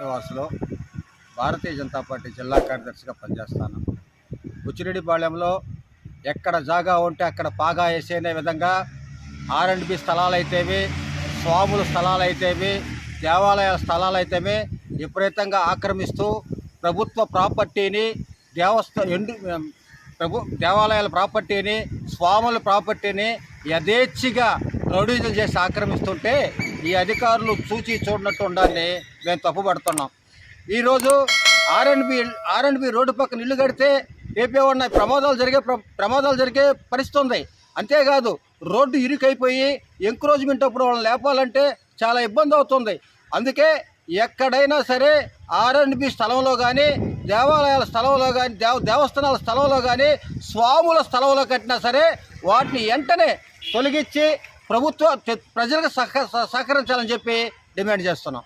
నివాసులో Bharatiya Janata party జిల్లా కార్యదర్శిగా పనిచేస్తాను. బుచ్చిరెడ్డిపాళెంలో ఎక్కడ జాగా ఉంటే అక్కడ పాగా వేసేనే విధంగా R&B స్థలాలైతేవి, స్వాముల స్థలాలైతేవి, దేవాలయాల స్థలాలైతేవి విపరీతంగా ఆక్రమిస్తూ ప్రభుత్వ ప్రాపర్టీని, దేవాలయాల ప్రాపర్టీని, స్వాముల ప్రాపర్టీని యథేచ్ఛగా రౌడీజులు చేసి ఆక్రమిస్తుంటే ఈ అధికారులు చూచి చూడనట్టు ఉండాలని మేము తప్పుపడుతున్నాం. ఈరోజు ఆర్ఎండ్బి రోడ్డు పక్కన ఇల్లు కడితే ఏపీ ప్రమాదాలు జరిగే పరిస్థితి ఉంది. అంతేకాదు రోడ్డు ఇరుకైపోయి ఎంక్రోచ్మెంట్ అప్పుడు వాళ్ళని లేపాలంటే చాలా ఇబ్బంది అవుతుంది. అందుకే ఎక్కడైనా సరే R&B స్థలంలో కానీ, దేవాలయాల స్థలంలో కానీ, దేవస్థానాల స్థలంలో కానీ, స్వాముల స్థలంలో కట్టినా సరే వాటిని వెంటనే తొలగించి ప్రజలకు సహకరించాలని చెప్పి డిమాండ్ చేస్తున్నాం.